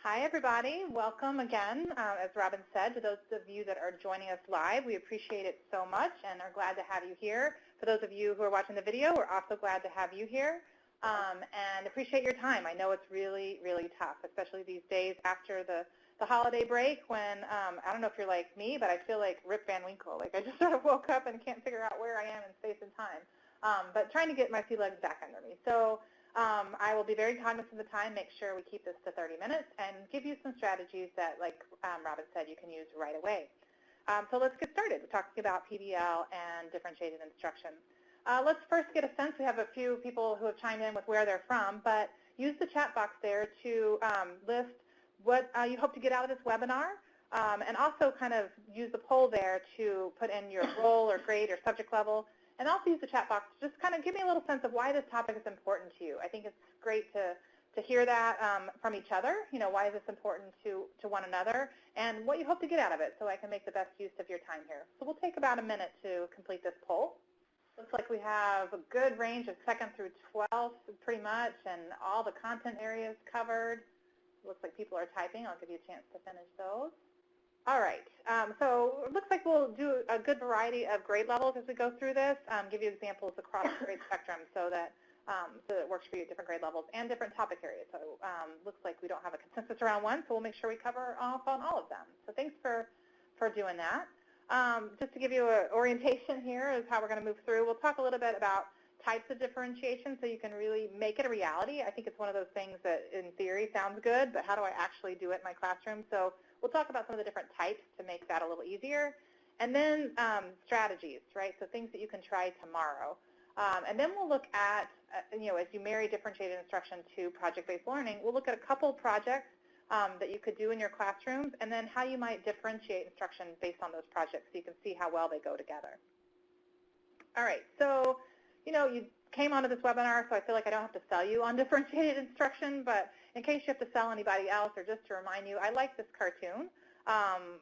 Hi, everybody. Welcome again, as Robin said, to those of you that are joining us live. We appreciate it so much and are glad to have you here. For those of you who are watching the video, we're also glad to have you here and appreciate your time. I know it's really, really tough, especially these days after the holiday break when, I don't know if you're like me, but I feel like Rip Van Winkle. Like I just sort of woke up and can't figure out where I am in space and time, but trying to get my sea legs back under me. So I will be very cognizant of the time, make sure we keep this to 30 minutes, and give you some strategies that, like Robin said, you can use right away. So let's get started. We're talking about PBL and differentiated instruction. Let's first get a sense. We have a few people who have chimed in with where they're from, but use the chat box there to list what you hope to get out of this webinar, and also kind of use the poll there to put in your role or grade or subject level. And also use the chat box to just kind of give me a little sense of why this topic is important to you. I think it's great to hear that from each other. You know, why is this important to one another, and what you hope to get out of it so I can make the best use of your time here. So we'll take about a minute to complete this poll. Looks like we have a good range of 2nd through 12th pretty much, and all the content areas covered. Looks like people are typing. I'll give you a chance to finish those. All right, so it looks like we'll do a good variety of grade levels as we go through this, give you examples across the grade spectrum so that it works for you at different grade levels and different topic areas. So looks like we don't have a consensus around one, so we'll make sure we cover off on all of them. So thanks for doing that. Just to give you an orientation here is how we're going to move through. We'll talk a little bit about types of differentiation so you can really make it a reality. I think it's one of those things that in theory sounds good, but how do I actually do it in my classroom? So we'll talk about some of the different types to make that a little easier. And then strategies, right? So things that you can try tomorrow. And then we'll look at, you know, as you marry differentiated instruction to project-based learning, we'll look at a couple projects that you could do in your classrooms, and then how you might differentiate instruction based on those projects so you can see how well they go together. All right, so, you know, you came onto this webinar, so I feel like I don't have to sell you on differentiated instruction, but in case you have to sell anybody else, or just to remind you, I like this cartoon,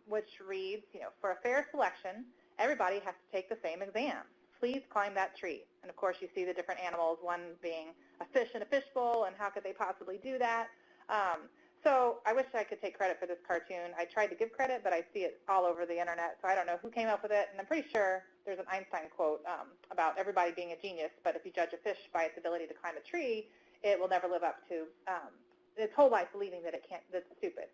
which reads, you know, for a fair selection, everybody has to take the same exam. Please climb that tree. And of course, you see the different animals, one being a fish in a fishbowl, and how could they possibly do that? So I wish I could take credit for this cartoon. I tried to give credit, but I see it all over the internet, so I don't know who came up with it. And I'm pretty sure there's an Einstein quote about everybody being a genius, but if you judge a fish by its ability to climb a tree, it will never live up to its whole life believing that it can't, that's stupid.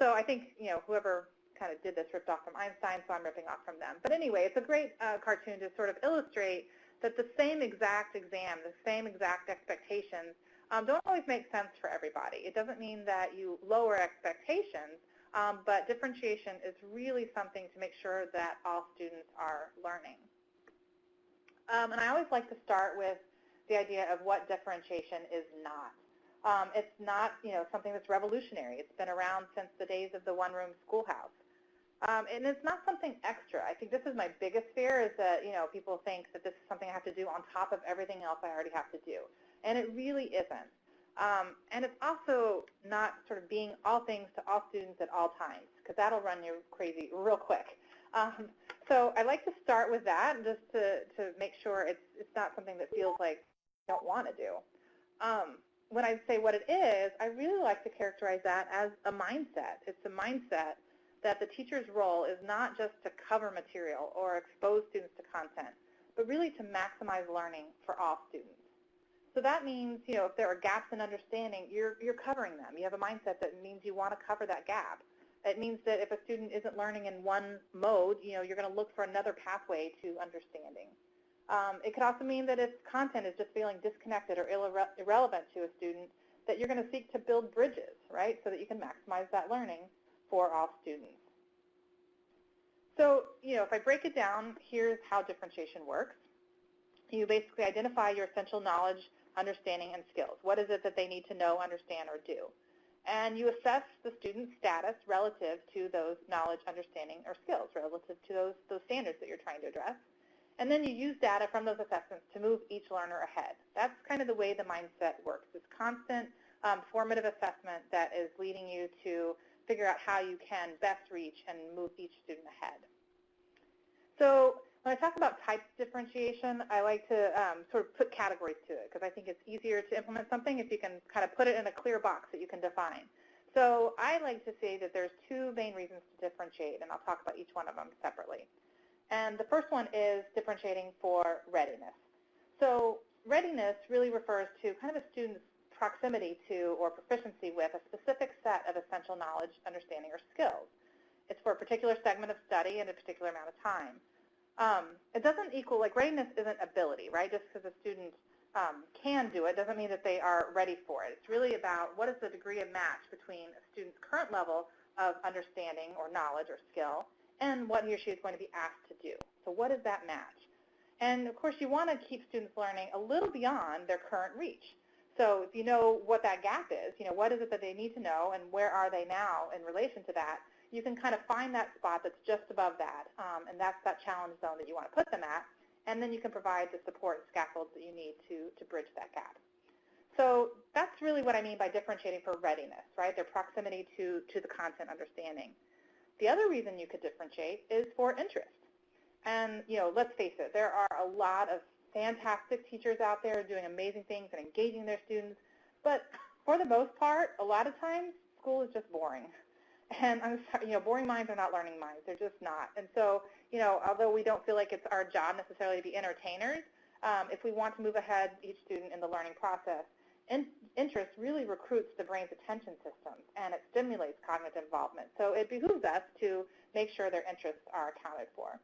So I think, you know, whoever kind of did this ripped off from Einstein, so I'm ripping off from them. But anyway, it's a great cartoon to sort of illustrate that the same exact exam, the same exact expectations don't always make sense for everybody. It doesn't mean that you lower expectations, but differentiation is really something to make sure that all students are learning. And I always like to start with the idea of what differentiation is not. It's not, you know, something that's revolutionary. It's been around since the days of the one-room schoolhouse. And it's not something extra. I think this is my biggest fear, is that, you know, people think that this is something I have to do on top of everything else I already have to do. And it really isn't. And it's also not sort of being all things to all students at all times, because that'll run you crazy real quick. So I like to start with that, just to make sure it's not something that feels like you don't want to do. When I say what it is, I really like to characterize that as a mindset. It's a mindset that the teacher's role is not just to cover material or expose students to content, but really to maximize learning for all students. So that means, you know, if there are gaps in understanding, you're covering them. You have a mindset that means you want to cover that gap. It means that if a student isn't learning in one mode, you know, you're going to look for another pathway to understanding. It could also mean that if content is just feeling disconnected or irrelevant to a student, that you're going to seek to build bridges, right, so that you can maximize that learning for all students. So, you know, if I break it down, here's how differentiation works. You basically identify your essential knowledge, understanding, and skills. What is it that they need to know, understand, or do? And you assess the student's status relative to those knowledge, understanding, or skills, relative to those standards that you're trying to address. And then you use data from those assessments to move each learner ahead. That's kind of the way the mindset works. It's constant formative assessment that is leading you to figure out how you can best reach and move each student ahead. So when I talk about type differentiation, I like to sort of put categories to it, because I think it's easier to implement something if you can kind of put it in a clear box that you can define. So I like to say that there's two main reasons to differentiate, and I'll talk about each one of them separately. And the first one is differentiating for readiness. So readiness really refers to kind of a student's proximity to or proficiency with a specific set of essential knowledge, understanding, or skills. It's for a particular segment of study in a particular amount of time. It doesn't equal, like readiness isn't ability, right? Just because a student can do it doesn't mean that they are ready for it. It's really about what is the degree of match between a student's current level of understanding or knowledge or skill and what he or she is going to be asked to do. So what is that match? And of course, you want to keep students learning a little beyond their current reach. So if you know what that gap is, what is it that they need to know and where are they now in relation to that, you can kind of find that spot that's just above that, and that's that challenge zone that you want to put them at, and then you can provide the support and scaffolds that you need to bridge that gap. So that's really what I mean by differentiating for readiness, right? Their proximity to the content understanding. The other reason you could differentiate is for interest. And, let's face it, there are a lot of fantastic teachers out there doing amazing things and engaging their students, but for the most part, a lot of times, school is just boring. And I'm sorry, boring minds are not learning minds. They're just not. And so, although we don't feel like it's our job necessarily to be entertainers, if we want to move ahead each student in the learning process, interest really recruits the brain's attention systems, and it stimulates cognitive involvement. So it behooves us to make sure their interests are accounted for.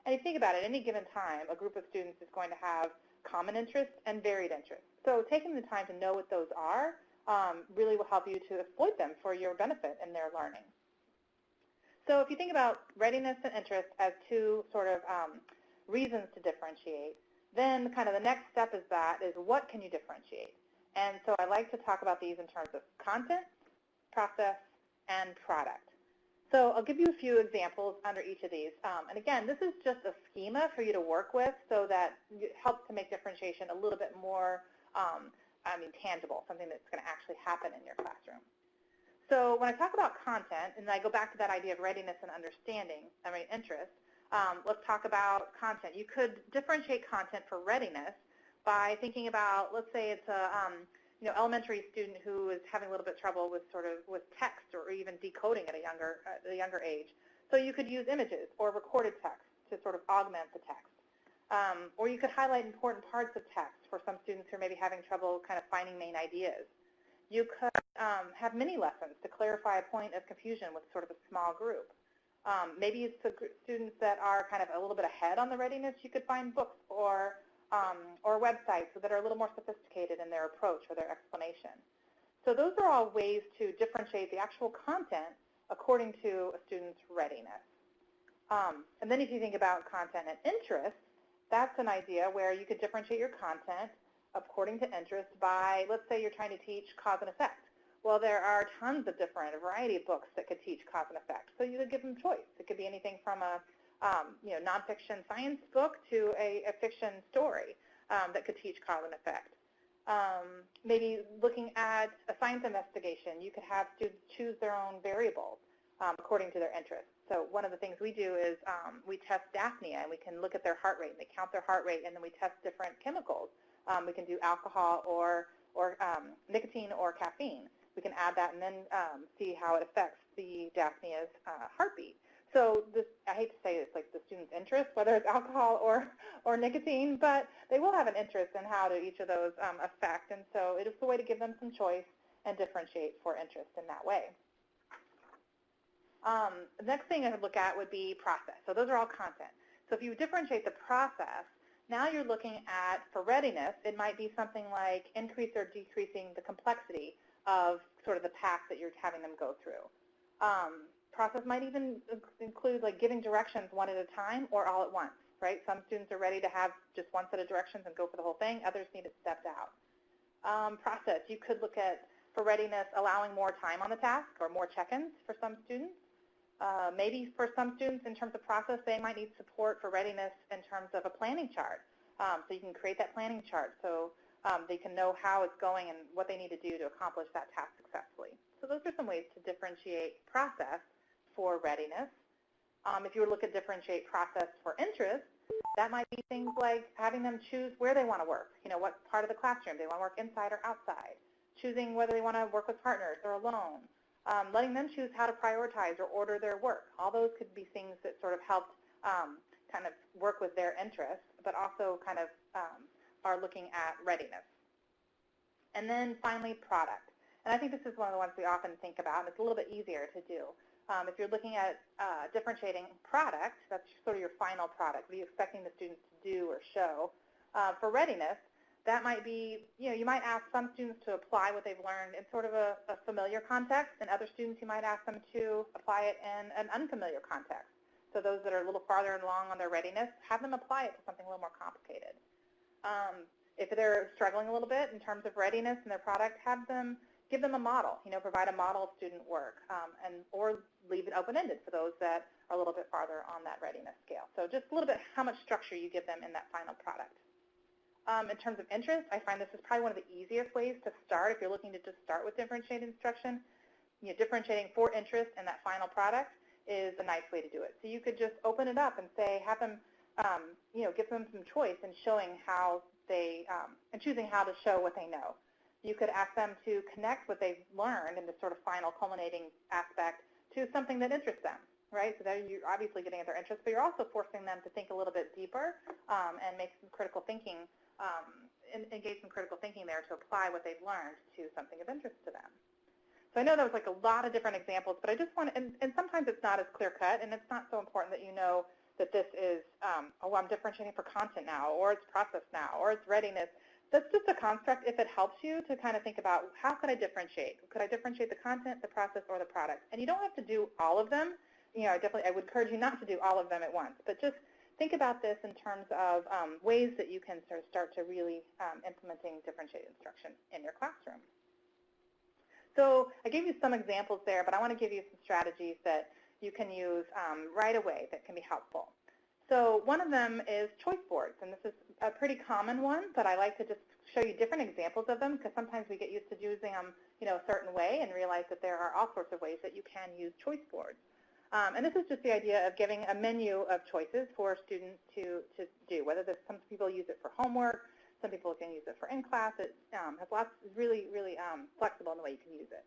And you think about it, at any given time, a group of students is going to have common interests and varied interests. So taking the time to know what those are really will help you to exploit them for your benefit in their learning. So if you think about readiness and interest as two sort of reasons to differentiate, then kind of the next step is what can you differentiate? And so I like to talk about these in terms of content, process, and product. So I'll give you a few examples under each of these. And again, this is just a schema for you to work with so that it helps to make differentiation a little bit more tangible, something that's going to actually happen in your classroom. So when I talk about content, and I go back to that idea of readiness and interest, let's talk about content. You could differentiate content for readiness by thinking about, let's say it's a elementary student who is having a little bit of trouble with text or even decoding at a younger age. So you could use images or recorded text to sort of augment the text. Or you could highlight important parts of text for some students who are maybe having trouble kind of finding main ideas. You could have mini lessons to clarify a point of confusion with sort of a small group. Maybe it's the students that are kind of a little bit ahead on the readiness. You could find books or websites that are a little more sophisticated in their approach or their explanation. So those are all ways to differentiate the actual content according to a student's readiness. And then if you think about content and interest, that's an idea where you could differentiate your content according to interest by, let's say you're trying to teach cause and effect. Well, there are tons of different, a variety of books that could teach cause and effect. So you could give them choice. It could be anything from a nonfiction science book to a fiction story that could teach cause and effect. Maybe looking at a science investigation, you could have students choose their own variables according to their interests. So one of the things we do is we test dyspnea, and we can look at their heart rate, and they count their heart rate, and then we test different chemicals. We can do alcohol or nicotine or caffeine. We can add that and then see how it affects the dyspnea's heartbeat. So this, I hate to say it's like the student's interest, whether it's alcohol or nicotine, but they will have an interest in how do each of those affect. And so it is a way to give them some choice and differentiate for interest in that way. The next thing I would look at would be process. So those are all content. So if you differentiate the process, now you're looking at, for readiness, it might be something like increase or decreasing the complexity of sort of the path that you're having them go through. Process might even include like giving directions one at a time or all at once, right? Some students are ready to have just one set of directions and go for the whole thing. Others need it stepped out. Process, you could look at, for readiness, allowing more time on the task or more check-ins for some students. Maybe for some students, in terms of process, they might need support for readiness in terms of a planning chart. So you can create that planning chart so they can know how it's going and what they need to do to accomplish that task successfully. So those are some ways to differentiate process for readiness. If you were to look at differentiate process for interest, that might be things like having them choose where they want to work, what part of the classroom. They want to work inside or outside, choosing whether they want to work with partners or alone. letting them choose how to prioritize or order their work. All those could be things that sort of helped kind of work with their interests, but also kind of are looking at readiness. And then finally, product. And I think this is one of the ones we often think about, and it's a little bit easier to do. If you're looking at differentiating product, that's sort of your final product. What are you expecting the students to do or show? For readiness, that might be, you might ask some students to apply what they've learned in sort of a familiar context, and other students you might ask them to apply it in an unfamiliar context. So those that are a little farther along on their readiness, have them apply it to something a little more complicated. If they're struggling a little bit in terms of readiness in their product, give them a model, provide a model of student work, or leave it open-ended for those that are a little bit farther on that readiness scale. So just a little bit how much structure you give them in that final product. In terms of interest, I find this is probably one of the easiest ways to start if you're looking to just start with differentiated instruction. Differentiating for interest in that final product is a nice way to do it. So you could just open it up and say, have them, give them some choice in showing how they, and choosing how to show what they know. You could ask them to connect what they've learned in the sort of final culminating aspect to something that interests them, right? So there you're obviously getting at their interest, but you're also forcing them to think a little bit deeper and make some critical thinking, engage some critical thinking there to apply what they've learned to something of interest to them. So I know that was like a lot of different examples, but I just want to, and sometimes it's not as clear-cut, and it's not so important that you know that this is, oh, I'm differentiating for content now, or it's process now, or it's readiness. That's just a construct if it helps you to kind of think about how could I differentiate? Could I differentiate the content, the process, or the product? And you don't have to do all of them. I would encourage you not to do all of them at once, but just think about this in terms of ways that you can sort of start to really implementing differentiated instruction in your classroom. So I gave you some examples there, but I want to give you some strategies that you can use right away that can be helpful. So one of them is choice boards, and this is a pretty common one, but I like to just show you different examples of them because sometimes we get used to using them a certain way and realize that there are all sorts of ways that you can use choice boards. And this is just the idea of giving a menu of choices for students to do, whether some people use it for homework, some people can use it for in-class. It has lots, really flexible in the way you can use it.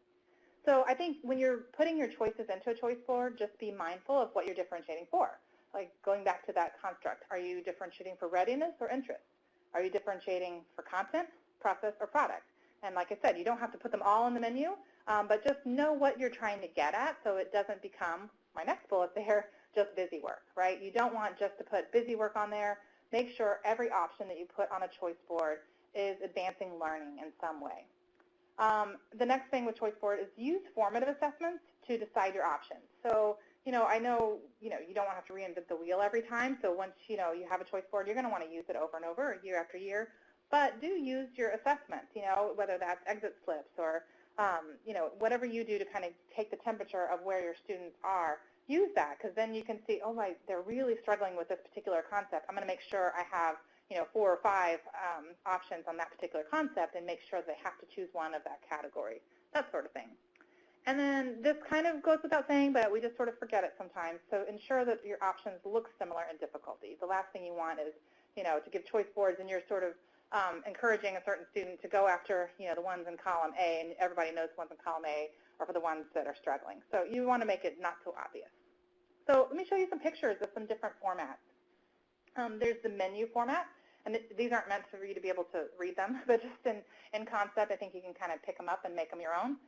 So I think when you're putting your choices into a choice board, just be mindful of what you're differentiating for. Like going back to that construct, are you differentiating for readiness or interest? Are you differentiating for content, process, or product? And like I said, you don't have to put them all in the menu, but just know what you're trying to get at so it doesn't become, my next bullet there, just busy work, right? You don't want just to put busy work on there. Make sure every option that you put on a choice board is advancing learning in some way. The next thing with choice board is use formative assessments to decide your options. So, I know, you don't want to have to reinvent the wheel every time. So once, you have a choice board, you're going to want to use it over and over, year after year. But do use your assessments, whether that's exit slips or, whatever you do to kind of take the temperature of where your students are. Use that because then you can see, oh, they're really struggling with this particular concept. I'm going to make sure I have 4 or 5 options on that particular concept and make sure they have to choose one of that category, that sort of thing. And then this kind of goes without saying, but we just sort of forget it sometimes. So ensure that your options look similar in difficulty. The last thing you want is, to give choice boards and you're sort of encouraging a certain student to go after, the ones in column A, and everybody knows the ones in column A are for the ones that are struggling. So you want to make it not so obvious. So let me show you some pictures of some different formats. There's the menu format. And these aren't meant for you to be able to read them, but just in concept, I think you can kind of pick them up and make them your own.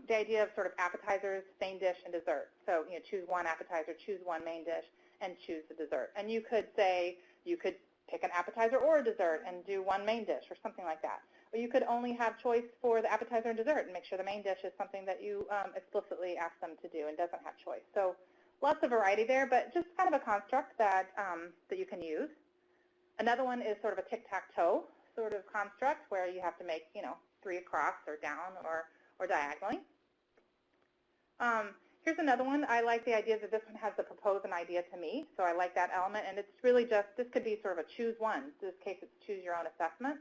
The idea of sort of appetizers, main dish, and dessert. So, choose one appetizer, choose one main dish, and choose the dessert. And you could say, you could pick an appetizer or a dessert and do one main dish or something like that. Or you could only have choice for the appetizer and dessert and make sure the main dish is something that you explicitly ask them to do and doesn't have choice. So lots of variety there, but just kind of a construct that, that you can use. Another one is sort of a tic-tac-toe sort of construct where you have to make, 3 across or down or diagonally. Here's another one. I like the idea that this one has the propose an idea to me, so I like that element, and it's really just, this could be sort of a choose one. In this case, it's choose your own assessment.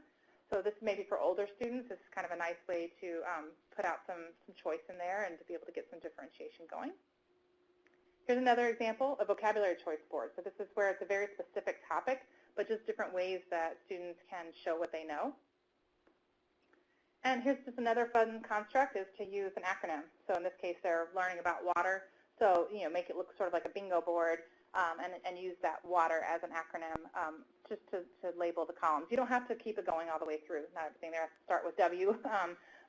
So this may be for older students. This is kind of a nice way to put out some choice in there and to be able to get some differentiation going. Here's another example, a vocabulary choice board. So this is where it's a very specific topic, but just different ways that students can show what they know. And here's just another fun construct is to use an acronym. So in this case, they're learning about water. So, make it look sort of like a bingo board and use that water as an acronym just to label the columns. You don't have to keep it going all the way through. Not everything there has to start with W,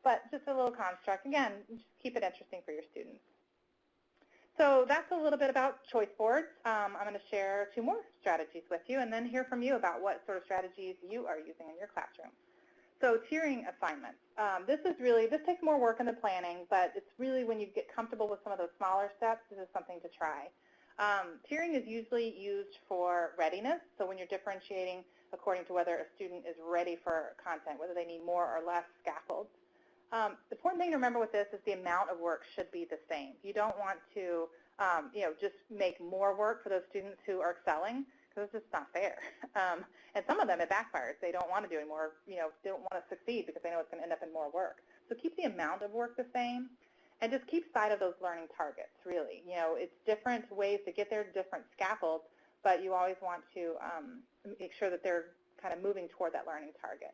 but just a little construct. Again, just keep it interesting for your students. So that's a little bit about choice boards. I'm going to share 2 more strategies with you and then hear from you about what sort of strategies you are using in your classroom. So tiering assignments. This takes more work in the planning, but it's really when you get comfortable with some of those smaller steps, this is something to try. Tiering is usually used for readiness, so when you're differentiating according to whether a student is ready for content, whether they need more or less scaffolds. The important thing to remember with this is the amount of work should be the same. You don't want to just make more work for those students who are excelling, because it's just not fair. And some of them, it backfires. They don't want to do any more, they don't want to succeed because they know it's going to end up in more work. So keep the amount of work the same, and just keep sight of those learning targets, really. It's different ways to get there, different scaffolds, but you always want to make sure that they're kind of moving toward that learning target.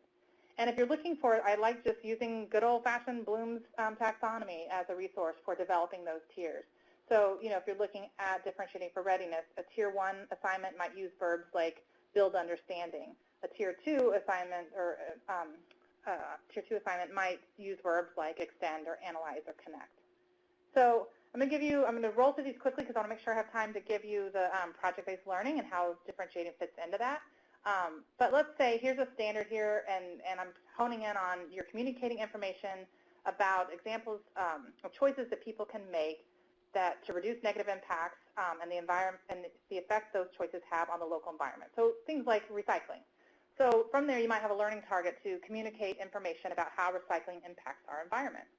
And if you're looking for it, I like just using good old-fashioned Bloom's taxonomy as a resource for developing those tiers. So, if you're looking at differentiating for readiness, a Tier 1 assignment might use verbs like build understanding. A Tier 2 assignment or Tier 2 assignment might use verbs like extend or analyze or connect. So I'm going to roll through these quickly because I want to make sure I have time to give you the project-based learning and how differentiating fits into that. But let's say here's a standard here, and I'm honing in on you're communicating information about examples of choices that people can make to reduce negative impacts and the environment and the effect those choices have on the local environment. So things like recycling. So from there, you might have a learning target to communicate information about how recycling impacts our environment.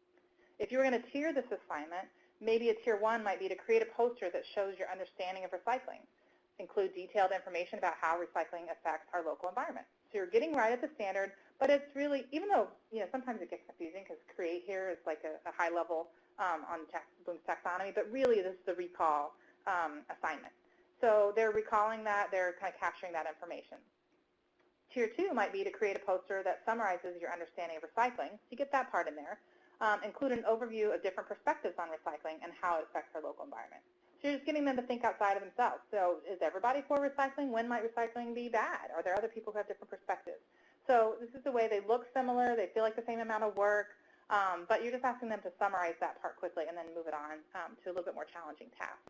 If you were going to tier this assignment, maybe a Tier 1 might be to create a poster that shows your understanding of recycling. Include detailed information about how recycling affects our local environment. So you're getting right at the standard, but it's really, even though sometimes it gets confusing because create here is like a high level on Bloom's taxonomy, but really this is the recall assignment. So they're recalling that, they're kind of capturing that information. Tier 2 might be to create a poster that summarizes your understanding of recycling. So you get that part in there. Include an overview of different perspectives on recycling and how it affects our local environment. So you're just getting them to think outside of themselves. So is everybody for recycling? When might recycling be bad? Are there other people who have different perspectives? So this is the way they look similar. They feel like the same amount of work, but you're just asking them to summarize that part quickly and then move it on to a little bit more challenging task.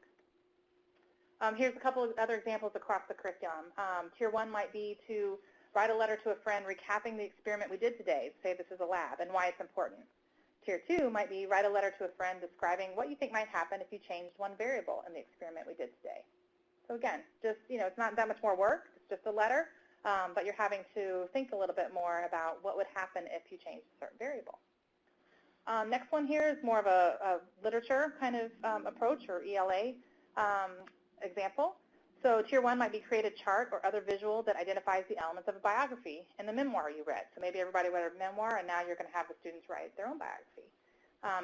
Here's a couple of other examples across the curriculum. Tier 1 might be to write a letter to a friend recapping the experiment we did today, say this is a lab, and why it's important. Tier 2 might be write a letter to a friend describing what you think might happen if you changed one variable in the experiment we did today. So again, just, it's not that much more work. It's just a letter, but you're having to think a little bit more about what would happen if you changed a certain variable. Next one here is more of a literature kind of approach or ELA example. So Tier 1 might be create a chart or other visual that identifies the elements of a biography in the memoir you read. So maybe everybody read a memoir, and now you're going to have the students write their own biography.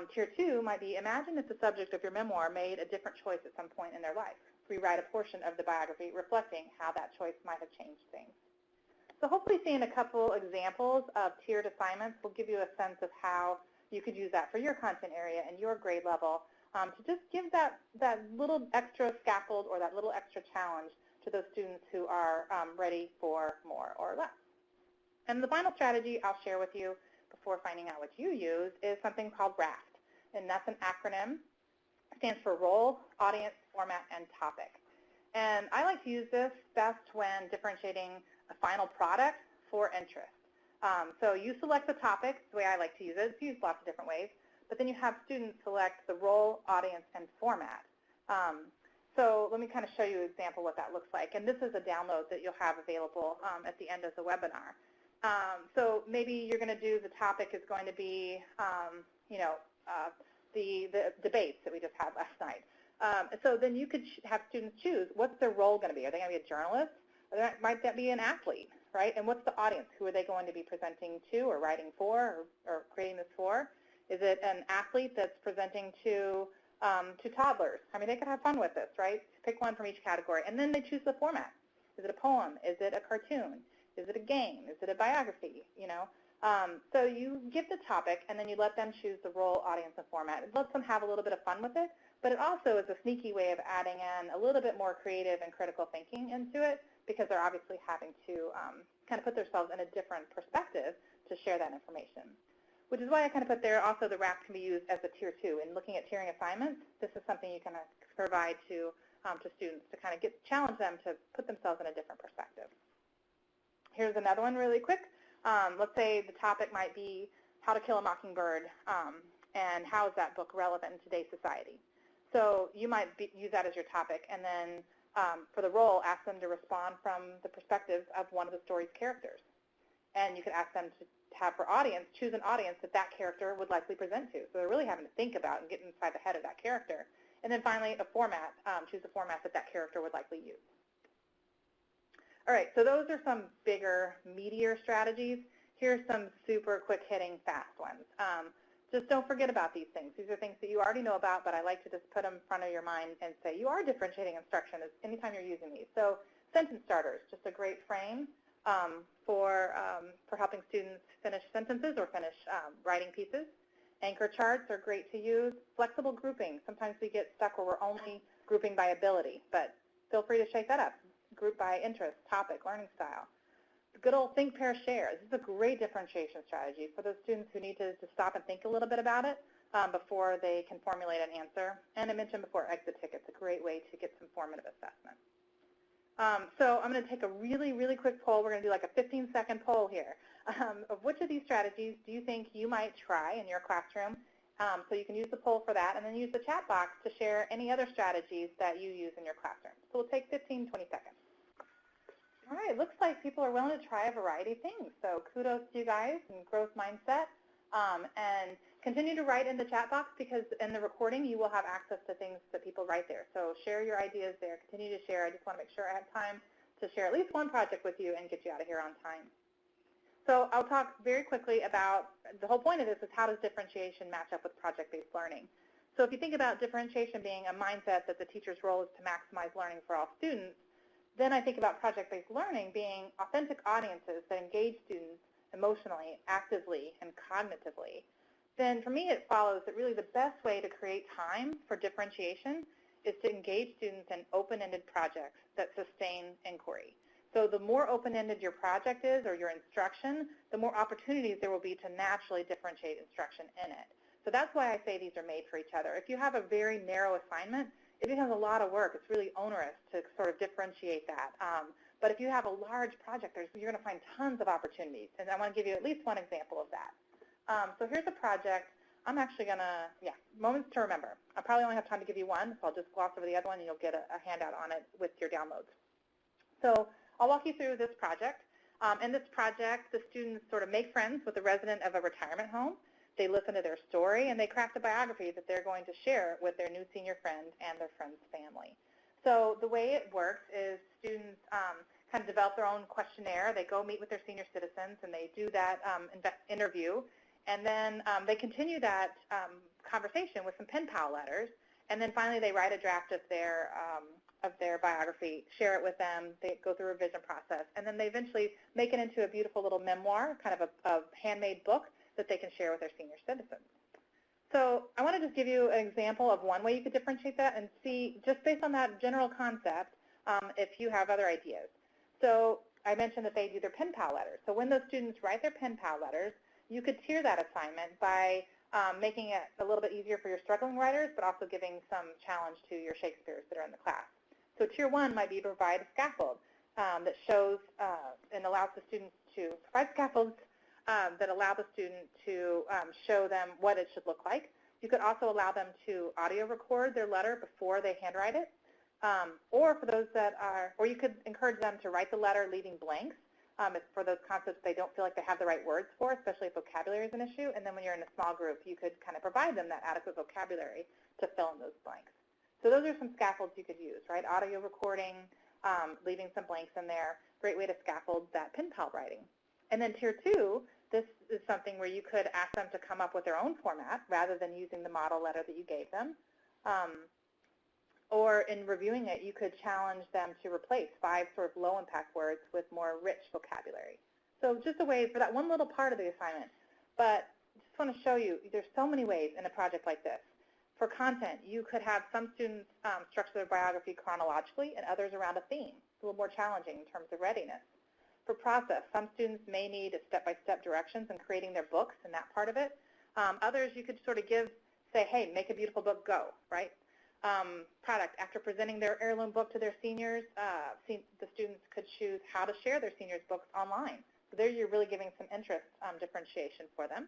Tier 2 might be imagine if the subject of your memoir made a different choice at some point in their life. Rewrite a portion of the biography reflecting how that choice might have changed things. So hopefully seeing a couple examples of tiered assignments will give you a sense of how you could use that for your content area and your grade level to just give that little extra scaffold or that little extra challenge to those students who are ready for more or less. And the final strategy I'll share with you before finding out what you use is something called RAFT, and that's an acronym. It stands for Role, Audience, Format, and Topic. And I like to use this best when differentiating a final product for interest. So you select the topic, the way I like to use it. It's used lots of different ways. But then you have students select the role, audience, and format. So let me kind of show you an example of what that looks like. And this is a download that you'll have available at the end of the webinar. So maybe you're going to do the topic is going to be, the debates that we just had last night. So then you could have students choose what's their role going to be. Are they going to be a journalist? Or might that be an athlete, right? And what's the audience? Who are they going to be presenting to or writing for or creating this for? Is it an athlete that's presenting to toddlers? I mean, they could have fun with this, right? Pick one from each category. And then they choose the format. Is it a poem? Is it a cartoon? Is it a game? Is it a biography? So you give the topic, and then you let them choose the role, audience, and format. It lets them have a little bit of fun with it, but it also is a sneaky way of adding in a little bit more creative and critical thinking into it, because they're obviously having to kind of put themselves in a different perspective to share that information. Which is why I kind of put there also the RAP can be used as a tier 2. In looking at tiering assignments, this is something you can provide to students to kind of challenge them to put themselves in a different perspective. Here's another one really quick. Let's say the topic might be How to Kill a Mockingbird, and how is that book relevant in today's society? So you might use that as your topic, and then for the role, ask them to respond from the perspective of one of the story's characters. And you could ask them to have for audience, choose an audience that that character would likely present to. So they're really having to think about and get inside the head of that character. And then finally, a format, choose a format that that character would likely use. All right, so those are some bigger, meatier strategies. Here's some super quick-hitting, fast ones. Just don't forget about these things. These are things that you already know about, but I like to just put them in front of your mind and say you are differentiating instruction anytime you're using these. So sentence starters, just a great frame for helping students finish sentences or finish writing pieces. Anchor charts are great to use. Flexible grouping. Sometimes we get stuck where we're only grouping by ability, but feel free to shake that up. Group by interest, topic, learning style. The good old think, pair, share. This is a great differentiation strategy for those students who need to stop and think a little bit about it before they can formulate an answer. And I mentioned before, exit tickets, a great way to get some formative assessment. So I'm going to take a really, really quick poll. We're going to do like a 15-second poll here. Of which of these strategies do you think you might try in your classroom? So you can use the poll for that, and then use the chat box to share any other strategies that you use in your classroom. So we'll take 15, 20 seconds. All right, looks like people are willing to try a variety of things. So kudos to you guys and growth mindset. And continue to write in the chat box, because in the recording you will have access to things that people write there. So share your ideas there. Continue to share. I just want to make sure I have time to share at least one project with you and get you out of here on time. So I'll talk very quickly about the whole point of this is how does differentiation match up with project-based learning. So if you think about differentiation being a mindset that the teacher's role is to maximize learning for all students, then I think about project-based learning being authentic audiences that engage students emotionally, actively, and cognitively. Then for me it follows that really the best way to create time for differentiation is to engage students in open-ended projects that sustain inquiry. So the more open-ended your project is or your instruction, the more opportunities there will be to naturally differentiate instruction in it. So that's why I say these are made for each other. If you have a very narrow assignment, it becomes a lot of work. It's really onerous to sort of differentiate that. But if you have a large project, you're going to find tons of opportunities. And I want to give you at least one example of that. So here's a project. I'm actually going to, moments to remember. I probably only have time to give you one, so I'll just gloss over the other one, and you'll get a handout on it with your downloads. So I'll walk you through this project. In this project, the students sort of make friends with a resident of a retirement home. They listen to their story, and they craft a biography that they're going to share with their new senior friend and their friend's family. So the way it works is students kind of develop their own questionnaire. They go meet with their senior citizens, and they do that interview. And then they continue that conversation with some pen pal letters. And then finally, they write a draft of their biography, share it with them. They go through a revision process. And then they eventually make it into a beautiful little memoir, kind of a handmade book that they can share with their senior citizens. So I want to just give you an example of one way you could differentiate that and see, just based on that general concept, if you have other ideas. So I mentioned that they do their pen pal letters. So when those students write their pen pal letters, you could tier that assignment by making it a little bit easier for your struggling writers, but also giving some challenge to your Shakespeares that are in the class. So tier 1 might be to provide a scaffold that shows and allows the students to provide scaffolds that allow the student to show them what it should look like. You could also allow them to audio record their letter before they handwrite it, or for those that are, or you could encourage them to write the letter leaving blanks for those concepts they don't feel like they have the right words for, especially if vocabulary is an issue. And then when you're in a small group, you could kind of provide them that adequate vocabulary to fill in those blanks. So those are some scaffolds you could use, right? Audio recording, leaving some blanks in there, great way to scaffold that pen pal writing. And then tier 2, this is something where you could ask them to come up with their own format rather than using the model letter that you gave them. Or in reviewing it, you could challenge them to replace 5 sort of low-impact words with more rich vocabulary. So just a way for that one little part of the assignment. But I just want to show you, there's so many ways in a project like this. For content, you could have some students structure their biography chronologically and others around a theme. It's a little more challenging in terms of readiness. For process, some students may need step-by-step directions in creating their books and that part of it. Others you could sort of say, hey, make a beautiful book, go, right? Product, after presenting their heirloom book to their seniors, the students could choose how to share their seniors' books online. So there you're really giving some interest differentiation for them.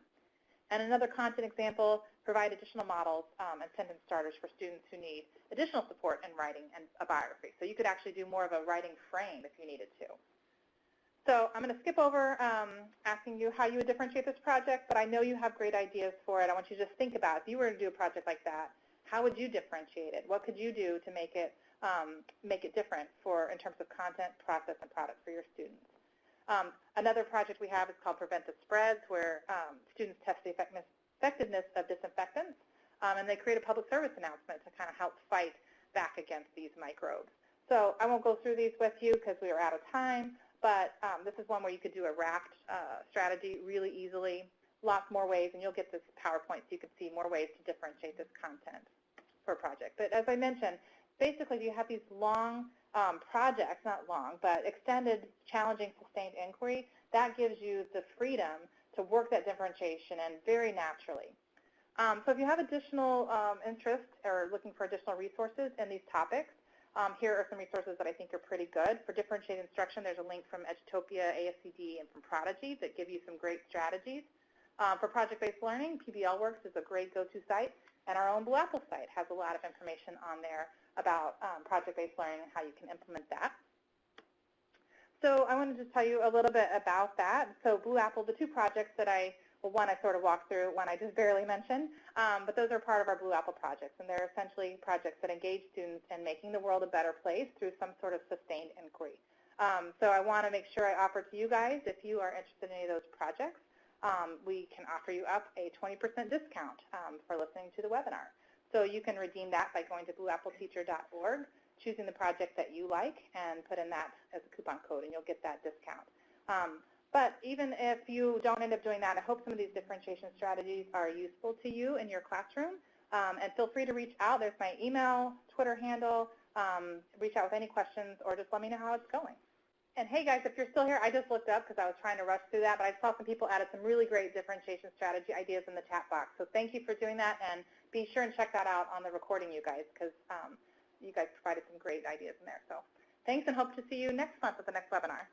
And another content example, provide additional models and sentence starters for students who need additional support in writing and a biography. So you could actually do more of a writing frame if you needed to. So I'm going to skip over asking you how you would differentiate this project, but I know you have great ideas for it. I want you to just think about, if you were to do a project like that, how would you differentiate it? What could you do to make it different in terms of content, process, and product for your students? Another project we have is called Prevent the Spreads, where students test the effectiveness of disinfectants, and they create a public service announcement to kind of help fight back against these microbes. So I won't go through these with you because we are out of time, but this is one where you could do a raft strategy really easily, lots more ways, and you'll get this PowerPoint so you can see more ways to differentiate this content for a project. But as I mentioned, basically you have these long projects, not long, but extended, challenging, sustained inquiry, that gives you the freedom to work that differentiation in very naturally. So if you have additional interest or looking for additional resources in these topics, here are some resources that I think are pretty good. For differentiated instruction, there's a link from Edutopia, ASCD, and from Prodigy that give you some great strategies. For project-based learning, PBL Works is a great go-to site, and our own Blue Apple site has a lot of information on there about project-based learning and how you can implement that. So I wanted to tell you a little bit about that. So Blue Apple, the two projects that one I sort of walked through, one I just barely mentioned, but those are part of our Blue Apple projects, and they're essentially projects that engage students in making the world a better place through some sort of sustained inquiry. So I want to make sure I offer to you guys, if you are interested in any of those projects, we can offer you up a 20% discount for listening to the webinar. So you can redeem that by going to blueappleteacher.org, choosing the project that you like, and put in that as a coupon code, and you'll get that discount. But even if you don't end up doing that, I hope some of these differentiation strategies are useful to you in your classroom. And feel free to reach out. There's my email, Twitter handle. Reach out with any questions, or just let me know how it's going. And hey guys, if you're still here, I just looked up because I was trying to rush through that, but I saw some people added some really great differentiation strategy ideas in the chat box. So thank you for doing that, and be sure and check that out on the recording, you guys, because you guys provided some great ideas in there. So thanks, and hope to see you next month at the next webinar.